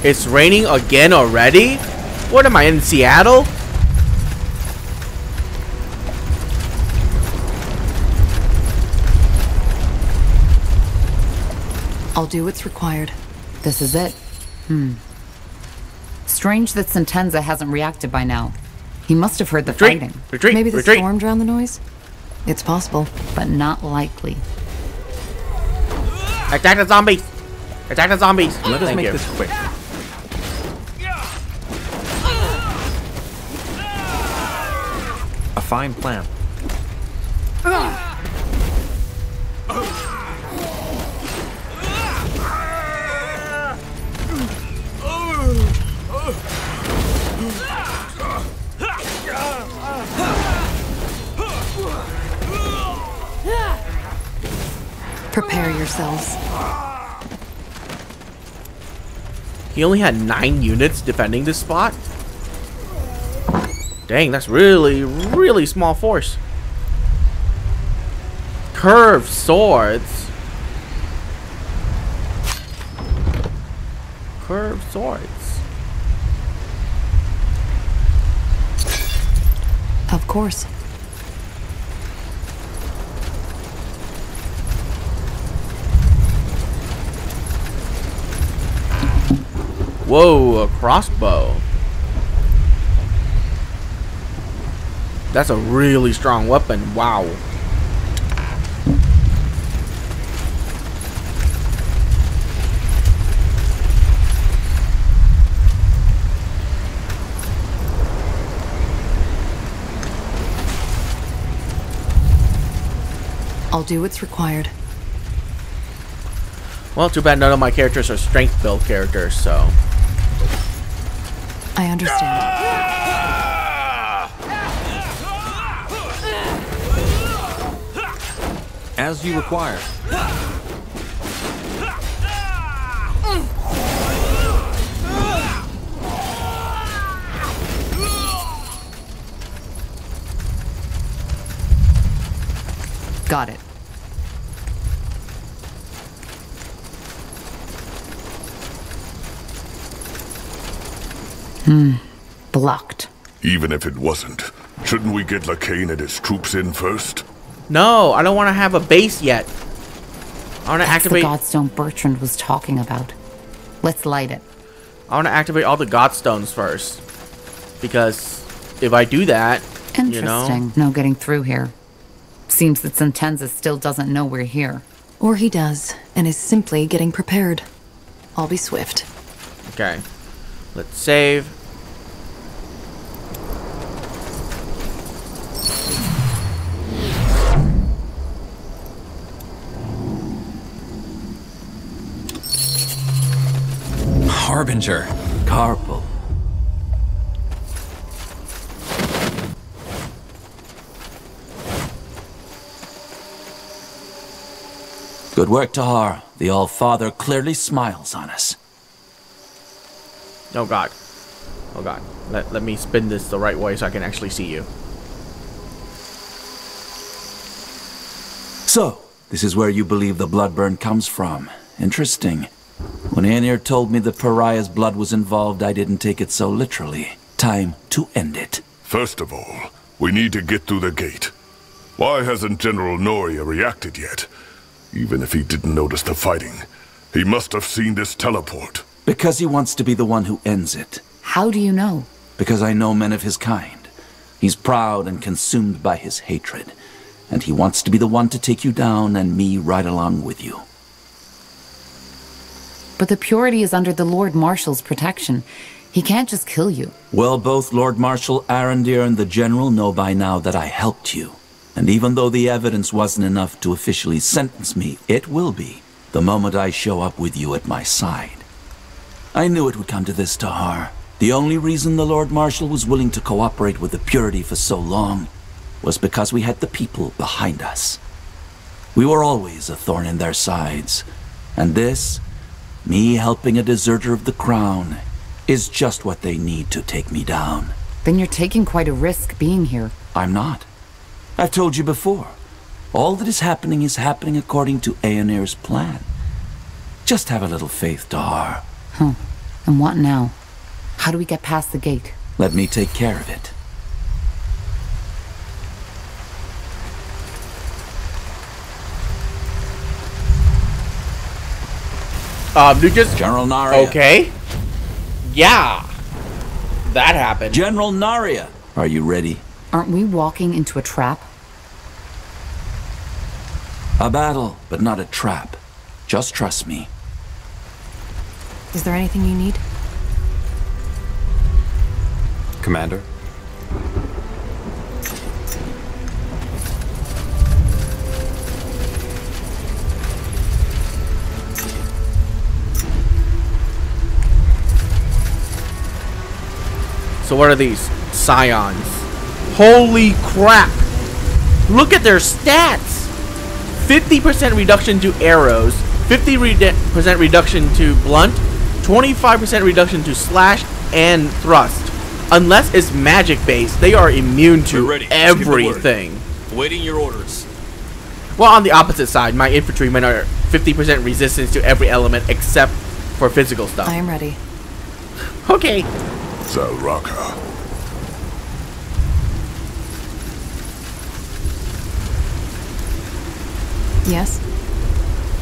It's raining again already? What am I, in Seattle? I'll do what's required. This is it. Strange that Sentenza hasn't reacted by now. He must have heard the fighting. Retreat! Maybe the storm drowned the noise? It's possible. But not likely. Attack the zombies! Attack the zombies! Let us make this quick. A fine plan. Prepare yourselves. He only had 9 units defending this spot? Dang, that's really small force. Curved swords. Curved swords. Of course. Whoa, a crossbow. That's a really strong weapon. Wow. I'll do what's required. Well, too bad none of my characters are strength build characters, so. I understand. As you require. Got it. Blocked. Even if it wasn't, shouldn't we get Lacane and his troops in first? No, I don't want to have a base yet. I want to activate. The Godstone Bertrand was talking about. Let's light it. I want to activate all the Godstones first, because if I do that, Interesting. you know. No getting through here. Seems that Sentenza still doesn't know we're here. Or he does, and is simply getting prepared. I'll be swift. Okay, let's save. Harbinger. Carpal. Good work, Tahar. The All-Father clearly smiles on us. Oh god. Oh god. Let me spin this the right way so I can actually see you. So, this is where you believe the Bloodburn comes from. Interesting. When Aenir told me the pariah's blood was involved, I didn't take it so literally. Time to end it. First of all, we need to get through the gate. Why hasn't General Noria reacted yet? Even if he didn't notice the fighting, he must have seen this teleport. Because he wants to be the one who ends it. How do you know? Because I know men of his kind. He's proud and consumed by his hatred. And he wants to be the one to take you down and me right along with you. But the Purity is under the Lord Marshal's protection. He can't just kill you. Well, both Lord Marshal Arendir and the General know by now that I helped you. And even though the evidence wasn't enough to officially sentence me, it will be the moment I show up with you at my side. I knew it would come to this, Tahar. The only reason the Lord Marshal was willing to cooperate with the Purity for so long was because we had the people behind us. We were always a thorn in their sides. And this, me helping a deserter of the crown, is just what they need to take me down. Then you're taking quite a risk being here. I'm not. I've told you before. All that is happening according to Aenir's plan. Just have a little faith, Tahar. And what now? How do we get past the gate? Let me take care of it. Lucas. General Naria. Okay. Yeah. That happened. General Naria. Are you ready? Aren't we walking into a trap? A battle, but not a trap. Just trust me. Is there anything you need? Commander? So what are these? Scions. Holy crap! Look at their stats! 50% reduction to arrows, 50% reduction to blunt, 25% reduction to slash and thrust. Unless it's magic based, they are immune to everything. Waiting your orders. Well, on the opposite side, my infantrymen are 50% resistance to every element except for physical stuff. I am ready. Okay. Zalraka. Yes?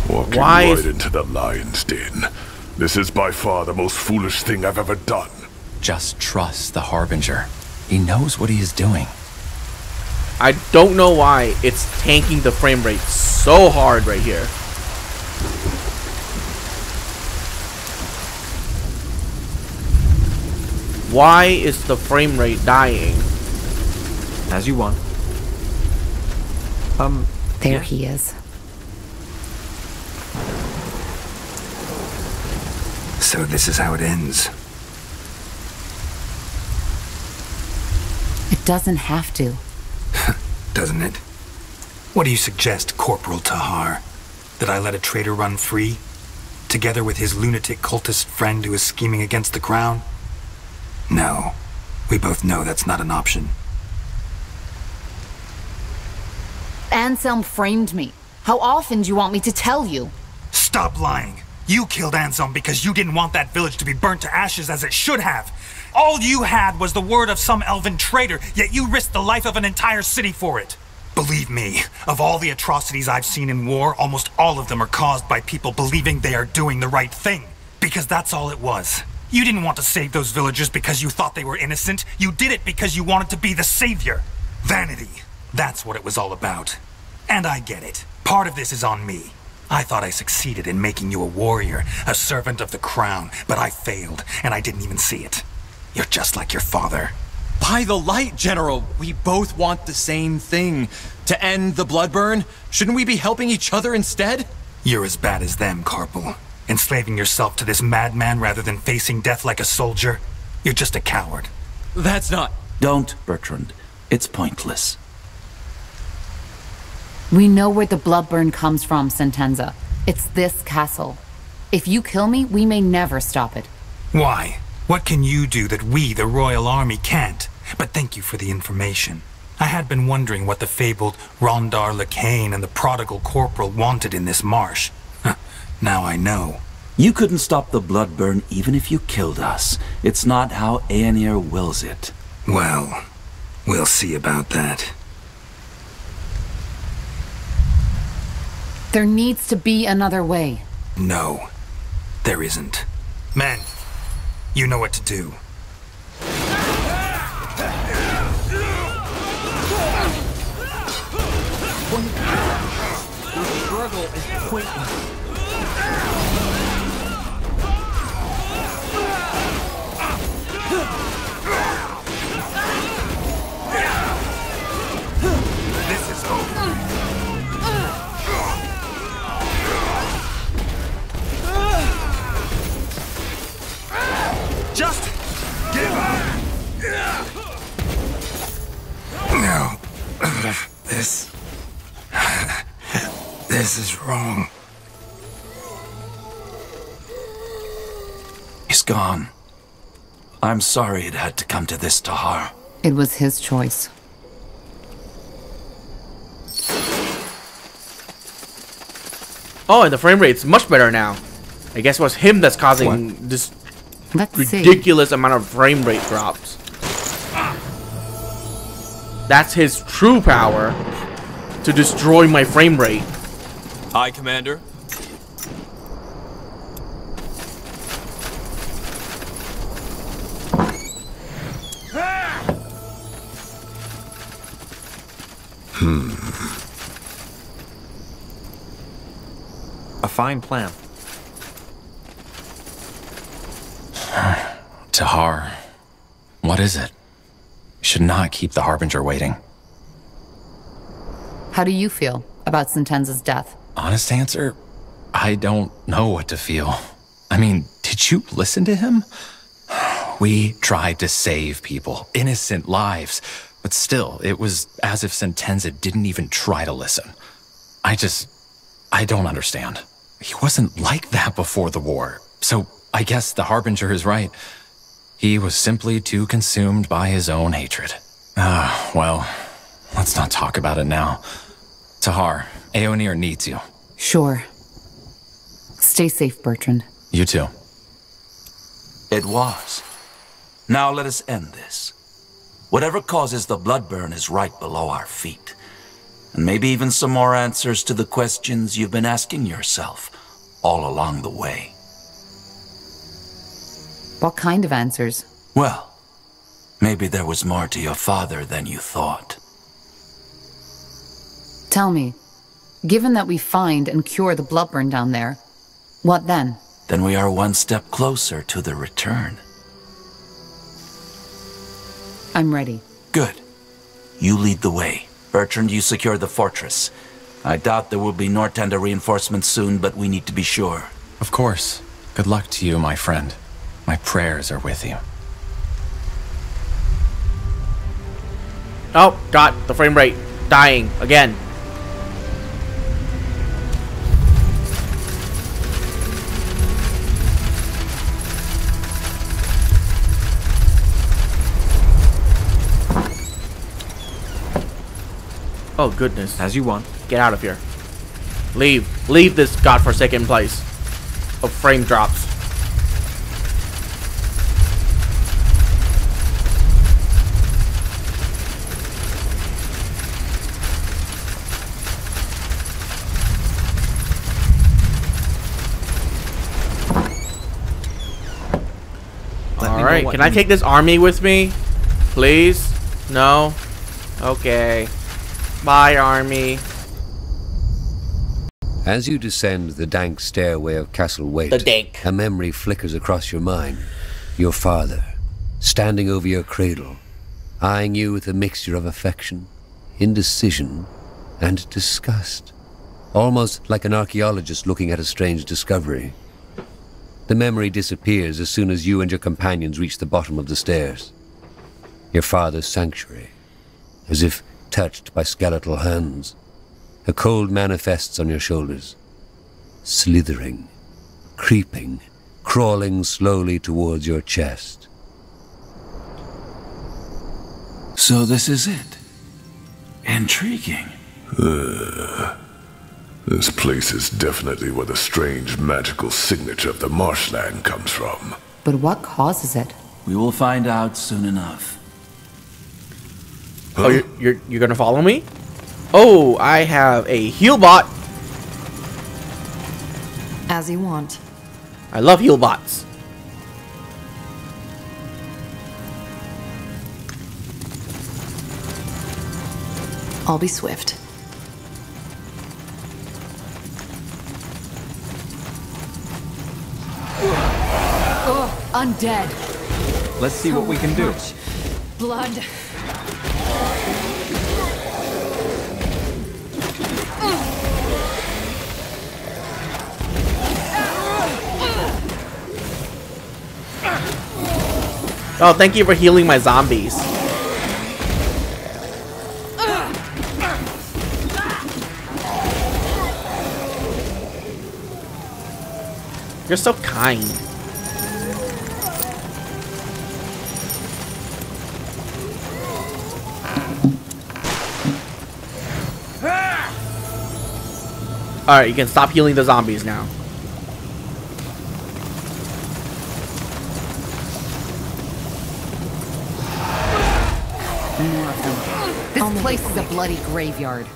Walking Why right is- into the lion's den. This is by far the most foolish thing I've ever done. Just trust the Harbinger. He knows what he is doing. I don't know why it's tanking the frame rate so hard right here. Why is the frame rate dying? As you want. There he is. So this is how it ends. It doesn't have to. Doesn't it? What do you suggest, Corporal Tahar? That I let a traitor run free? Together with his lunatic cultist friend who is scheming against the crown? No. We both know that's not an option. Anselm framed me. How often do you want me to tell you? Stop lying! You killed Anselm because you didn't want that village to be burnt to ashes as it should have! All you had was the word of some elven traitor, yet you risked the life of an entire city for it! Believe me, of all the atrocities I've seen in war, almost all of them are caused by people believing they are doing the right thing. Because that's all it was. You didn't want to save those villagers because you thought they were innocent. You did it because you wanted to be the savior. Vanity. That's what it was all about. And I get it. Part of this is on me. I thought I succeeded in making you a warrior, a servant of the crown, but I failed, and I didn't even see it. You're just like your father. By the light, General! We both want the same thing. To end the bloodburn? Shouldn't we be helping each other instead? You're as bad as them, Carpal. Enslaving yourself to this madman rather than facing death like a soldier. You're just a coward. That's not... Don't, Bertrand. It's pointless. We know where the bloodburn comes from, Sentenza. It's this castle. If you kill me, we may never stop it. Why? What can you do that we, the Royal Army, can't? But thank you for the information. I had been wondering what the fabled Rondar Lacane and the prodigal corporal wanted in this marsh. Now I know. You couldn't stop the bloodburn even if you killed us. It's not how Aenir wills it. Well, we'll see about that. There needs to be another way. No, there isn't. Men, you know what to do. Your struggle is pointless. This is over. Just give up! No. This is wrong. He's gone. I'm sorry it had to come to this, Tahar. It was his choice. Oh, and the frame rate's much better now. I guess it was him that's causing this Let's see. ridiculous amount of frame rate drops. That's his true power, to destroy my frame rate. Aye, Commander. A fine plan. Tahar, what is it? Should not keep the Harbinger waiting. How do you feel about Sentenza's death? Honest answer, I don't know what to feel. I mean, did you listen to him? We tried to save people, innocent lives, but still, it was as if Sentenza didn't even try to listen. I don't understand. He wasn't like that before the war, so I guess the Harbinger is right. He was simply too consumed by his own hatred. Well, let's not talk about it now. Tahar, Aeonir needs you. Sure. Stay safe, Bertrand. You too. It was. Now let us end this. Whatever causes the blood burn is right below our feet. And maybe even some more answers to the questions you've been asking yourself all along the way. What kind of answers? Well, maybe there was more to your father than you thought. Tell me, given that we find and cure the bloodburn down there, what then? Then we are one step closer to the return. I'm ready. Good. You lead the way. Bertrand, you secure the fortress. I doubt there will be Northander reinforcements soon, but we need to be sure. Of course. Good luck to you, my friend. My prayers are with you. Oh, God, the frame rate. Dying again. Oh, goodness. As you want. Get out of here. Leave. Leave this godforsaken place of frame drops. Alright, can I take this army with me? Please? No? Okay. Bye, army. As you descend the dank stairway of Castle Waite, a memory flickers across your mind. Your father, standing over your cradle, eyeing you with a mixture of affection, indecision, and disgust. Almost like an archaeologist looking at a strange discovery. The memory disappears as soon as you and your companions reach the bottom of the stairs. Your father's sanctuary, as if touched by skeletal hands. A cold manifests on your shoulders, slithering, creeping, crawling slowly towards your chest. So this is it. Intriguing. This place is definitely where the strange magical signature of the marshland comes from. But what causes it? We will find out soon enough. Huh? Oh, you're gonna follow me? Oh, I have a heal bot. As you want. I love heal bots. I'll be swift. Oh, undead. Let's see what we can do. Blood. Oh, thank you for healing my zombies. You're so kind. Alright, you can stop healing the zombies now. place is a bloody graveyard.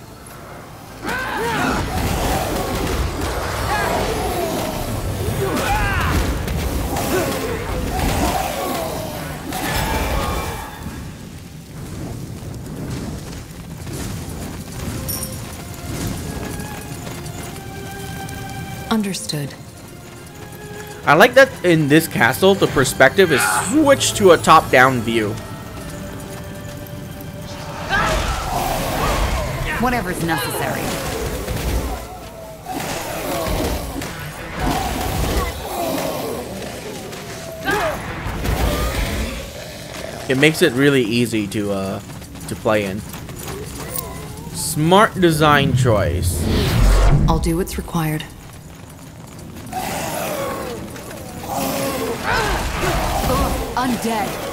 Understood. I like that in this castle, the perspective is switched to a top-down view. Whatever's necessary. It makes it really easy to play in. Smart design choice. I'll do what's required. Undead.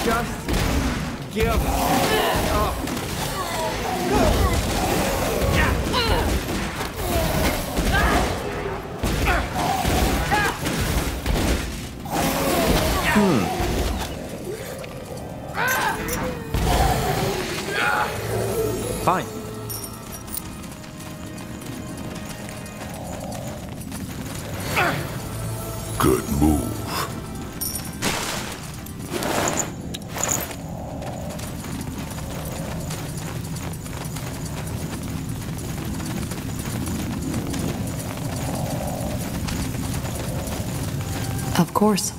Just give up. Fine. Good move. Of course.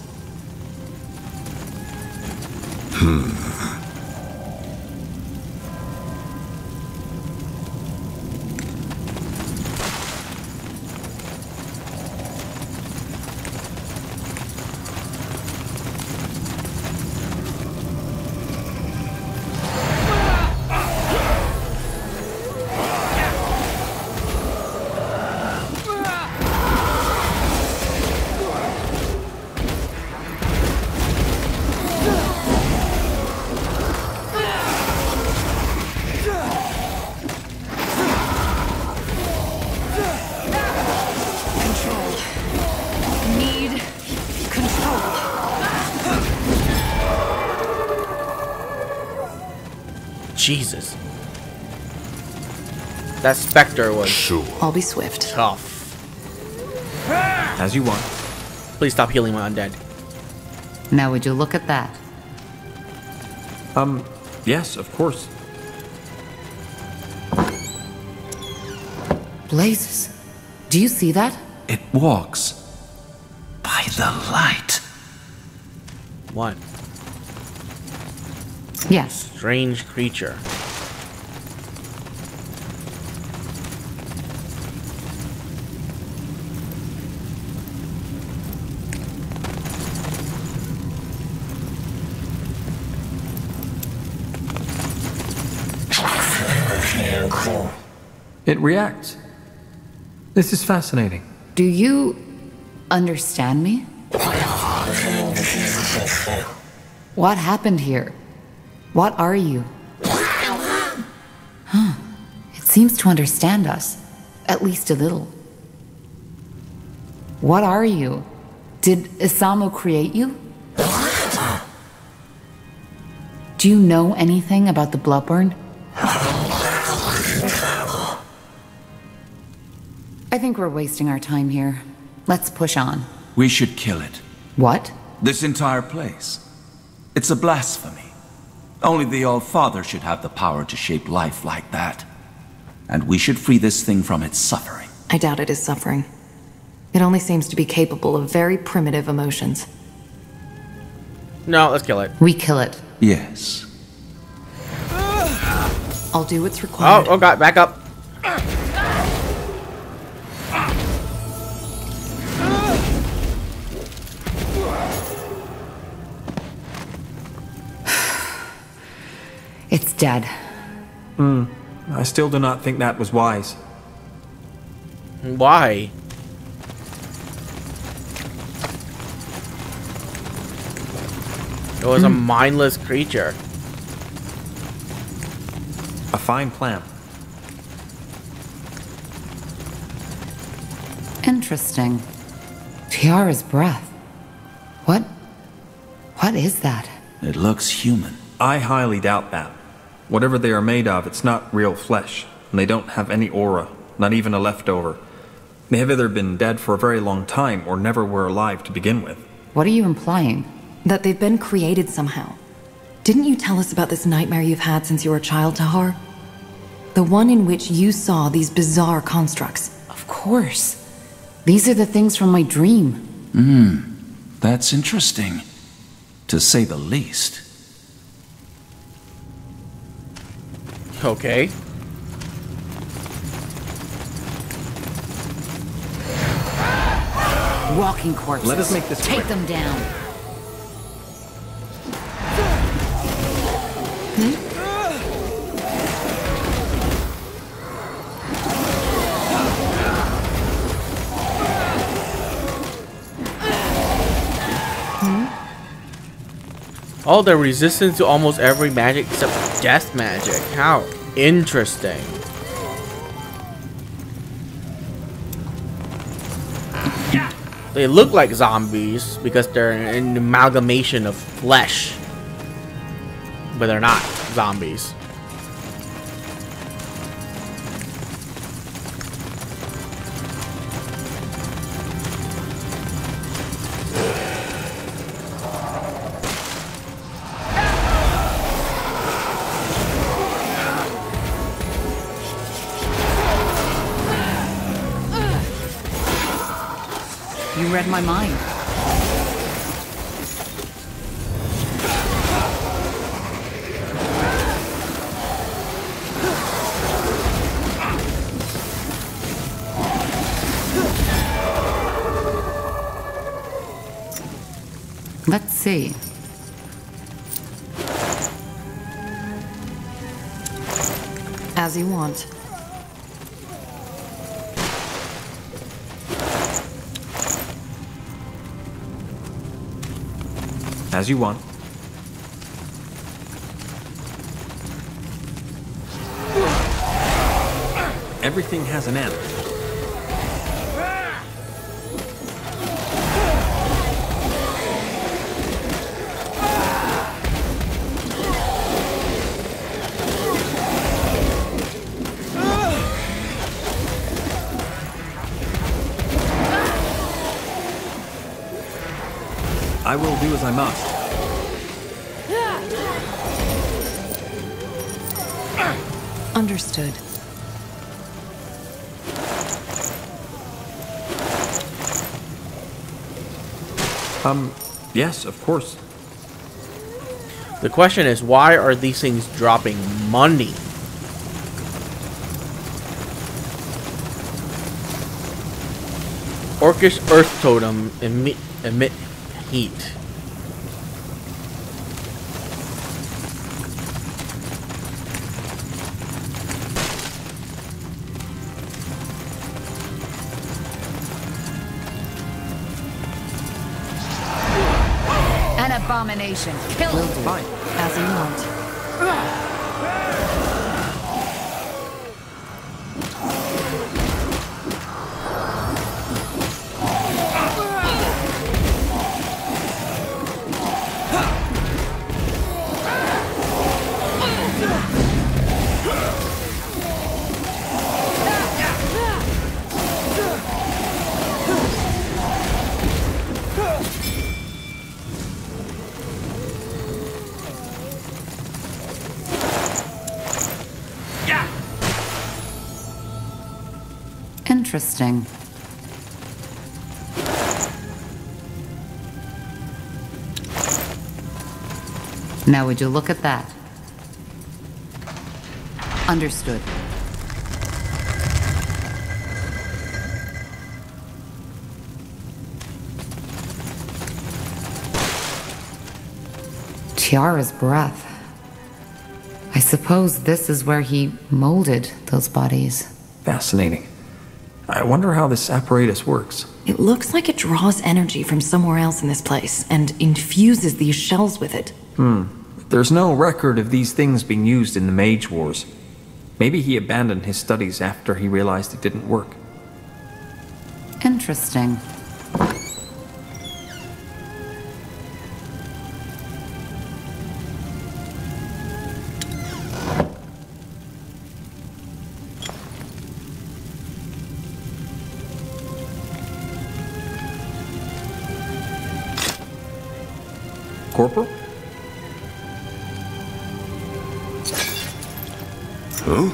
Jesus. That specter was I'll be swift. tough. As you want. Please stop healing my undead. Now would you look at that? Yes, of course. Blazes. Do you see that? It walks by the light. What? Yes. Strange creature. It reacts. This is fascinating. Do you understand me? What happened here? What are you? Huh. It seems to understand us. At least a little. What are you? Did Isamu create you? Do you know anything about the Bloodburn? I think we're wasting our time here. Let's push on. We should kill it. What? This entire place. It's a blasphemy. Only the All-Father should have the power to shape life like that. And we should free this thing from its suffering. I doubt it is suffering. It only seems to be capable of very primitive emotions. No, let's kill it. We kill it. Yes. I'll do what's required. Oh god, back up. It's dead. I still do not think that was wise. Why? It was a mindless creature. A fine plan. Interesting. Tiara's breath. What is that? It looks human. I highly doubt that. Whatever they are made of, it's not real flesh, and they don't have any aura, not even a leftover. They have either been dead for a very long time or never were alive to begin with. What are you implying? That they've been created somehow. Didn't you tell us about this nightmare you've had since you were a child, Tahar? The one in which you saw these bizarre constructs. Of course. These are the things from my dream. That's interesting. To say the least. Okay. Walking corpses. Let us make this Take quick. them down. Oh, they're resistant to almost every magic except death magic. How interesting. They look like zombies because they're an amalgamation of flesh. But they're not zombies. You read my mind. Let's see. As you want. As you want. Everything has an end. I will do as I must. Understood. Yes, of course. The question is, why are these things dropping money? Orcish Earth Totem emit heat. An abomination. Kill it. Fine. As you want. Interesting. Now would you look at that? Understood. Tiara's breath. I suppose this is where he molded those bodies. Fascinating. I wonder how this apparatus works. It looks like it draws energy from somewhere else in this place and infuses these shells with it. There's no record of these things being used in the Mage Wars. Maybe he abandoned his studies after he realized it didn't work. Interesting. Corporal? Huh?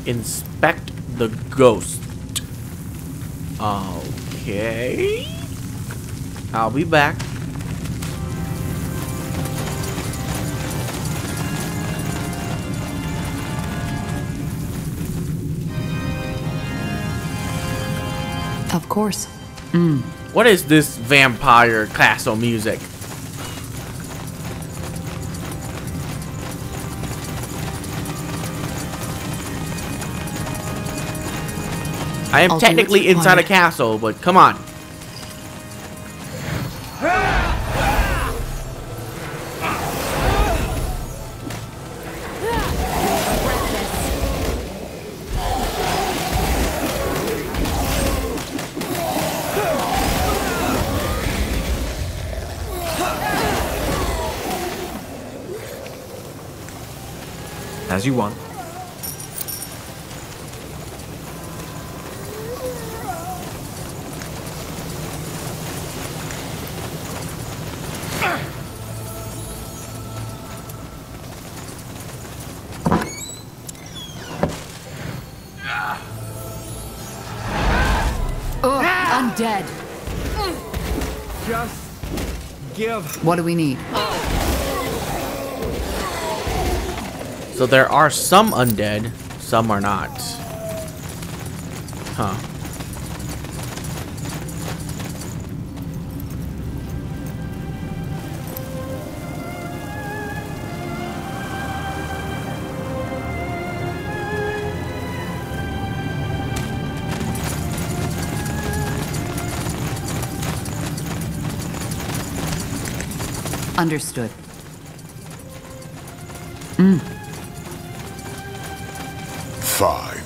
Inspect the ghost. Okay. I'll be back. Of course. What is this vampire castle music? I am technically inside a castle, but come on. As you want. Undead. Just give. What do we need? So there are some undead, some are not. Huh. Understood. Fine.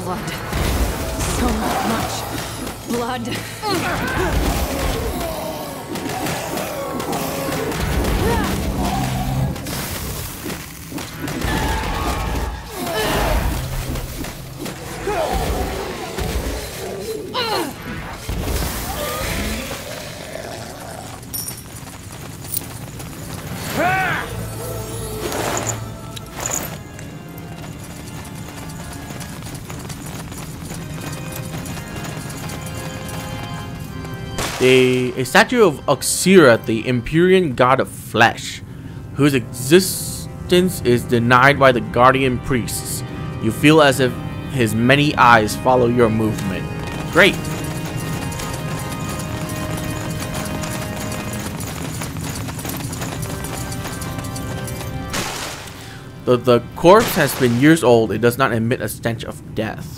Blood. So much blood. A statue of Oxira, the Empyrean god of flesh, whose existence is denied by the guardian priests. You feel as if his many eyes follow your movement. Great. Though the corpse has been years old, it does not emit a stench of death.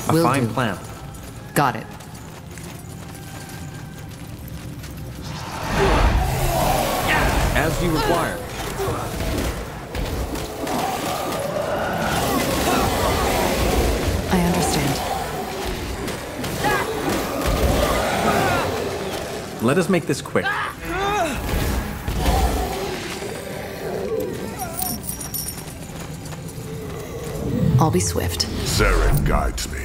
A fine plan. Got it. As you require. I understand. Let us make this quick. I'll be swift. Zarin guides me.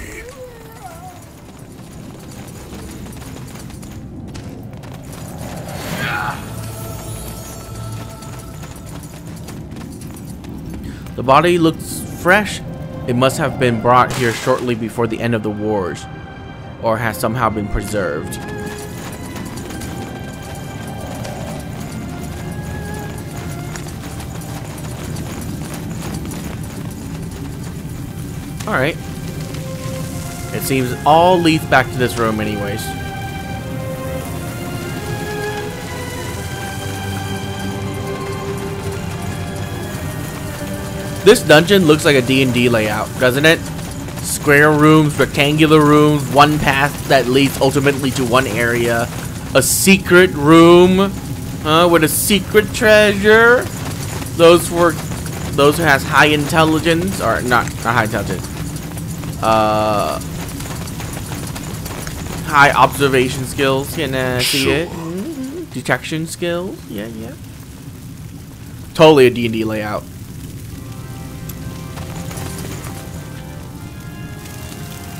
The body looks fresh. It must have been brought here shortly before the end of the wars, or has somehow been preserved. Alright. It seems all leads back to this room anyways. This dungeon looks like a D&D layout, doesn't it? Square rooms, rectangular rooms, one path that leads ultimately to one area, a secret room with a secret treasure. Those who has high intelligence, or not high intelligence, high observation skills can see it. Detection skills, yeah. Totally a D&D layout.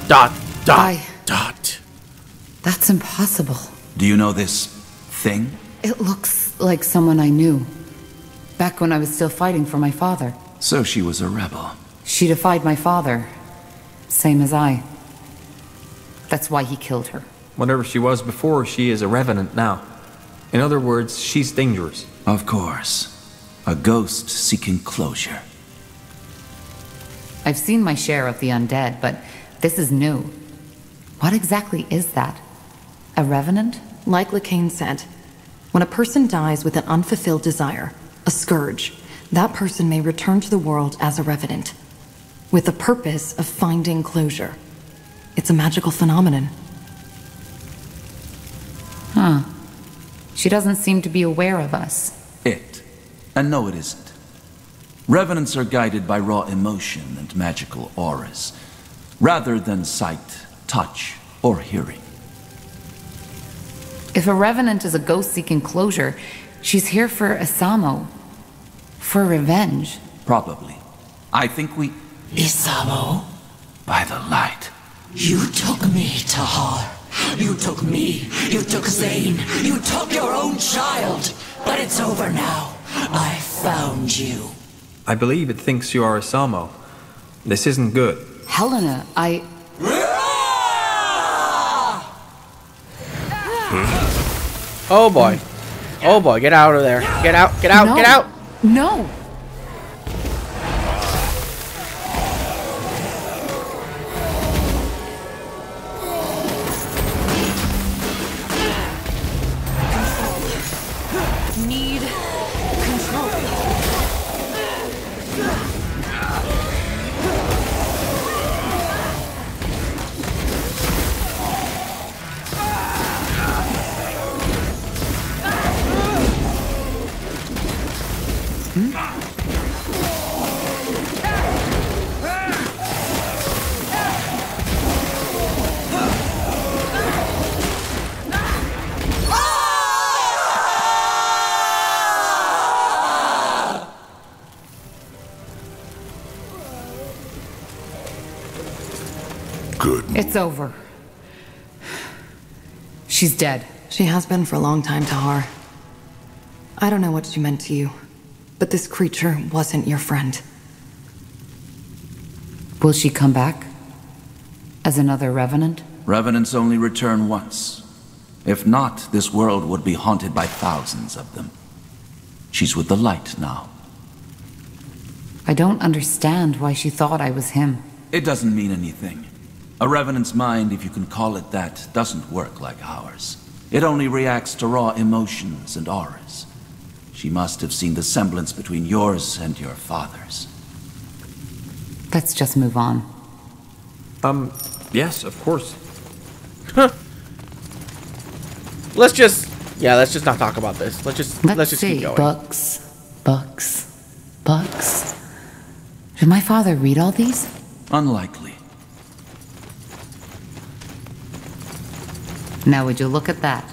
Dot. That's impossible. Do you know this thing? It looks like someone I knew. Back when I was still fighting for my father. So she was a rebel. She defied my father. Same as I. That's why he killed her. Whatever she was before, she is a revenant now. In other words, she's dangerous. Of course. A ghost seeking closure. I've seen my share of the undead, but this is new. What exactly is that? A revenant? Like LeCain said, when a person dies with an unfulfilled desire, a scourge, that person may return to the world as a revenant, with the purpose of finding closure. It's a magical phenomenon. Huh. She doesn't seem to be aware of us. And no, it isn't. Revenants are guided by raw emotion and magical auras, rather than sight, touch, or hearing. If a revenant is a ghost seeking closure, she's here for Isamo. For revenge. Probably. I think we... Isamo? By the light. You took me, Tahar. You took me. You took Zane. You took your own child. But it's over now. I found you. I believe it thinks you are Isamo. This isn't good. Helena, Oh boy. Oh boy, get out of there. Get out, No. get out! No! Need control. Good. It's over. She's dead. She has been for a long time, Tahar. I don't know what she meant to you, but this creature wasn't your friend. Will she come back? As another revenant? Revenants only return once. If not, this world would be haunted by thousands of them. She's with the light now. I don't understand why she thought I was him. It doesn't mean anything. A revenant's mind, if you can call it that, doesn't work like ours. It only reacts to raw emotions and auras. She must have seen the semblance between yours and your father's. Let's just move on. Yes, of course. Let's just not talk about this. Let's just see. keep going. Books. Did my father read all these? Unlikely. Now would you look at that?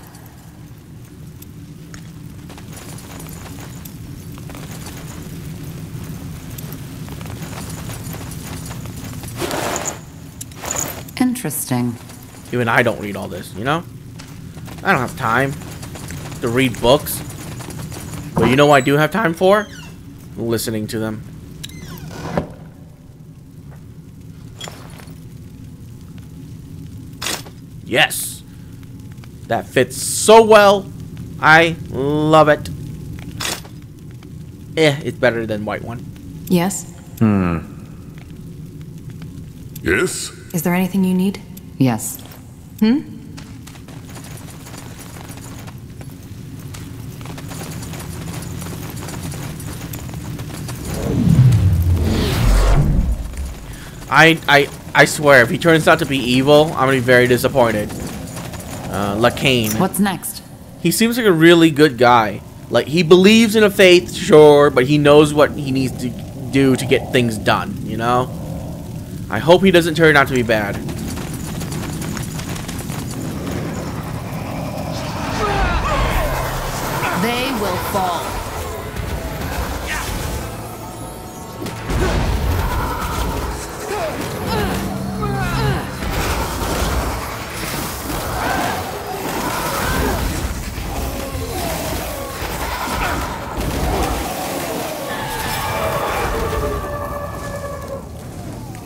Interesting. Even I don't read all this, you know? I don't have time to read books. But you know what I do have time for? Listening to them. Yes! That fits so well. I love it. It's better than white one. Yes? Yes? Is there anything you need? Yes. I swear, if he turns out to be evil, I'm gonna be very disappointed. Lacane. What's next? He seems like a really good guy. Like, he believes in a faith, sure, but he knows what he needs to do to get things done, you know? I hope he doesn't turn out to be bad. They will fall.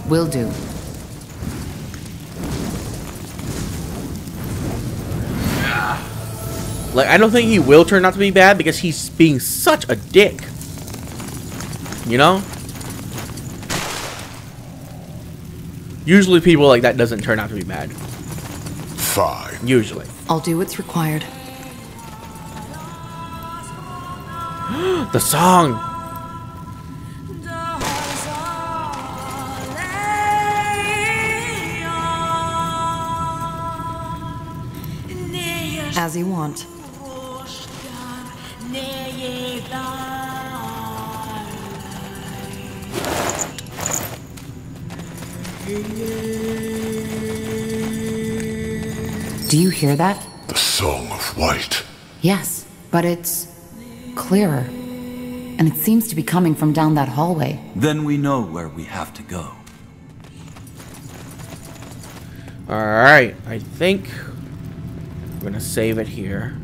Will do. Like, I don't think he will turn out to be bad because he's being such a dick. You know? Usually people like that doesn't turn out to be bad. Fine. Usually. I'll do what's required. The song. As you want. Do you hear that? The Song of White. Yes, but it's clearer. And it seems to be coming from down that hallway. Then we know where we have to go. Alright, I think I'm gonna save it here.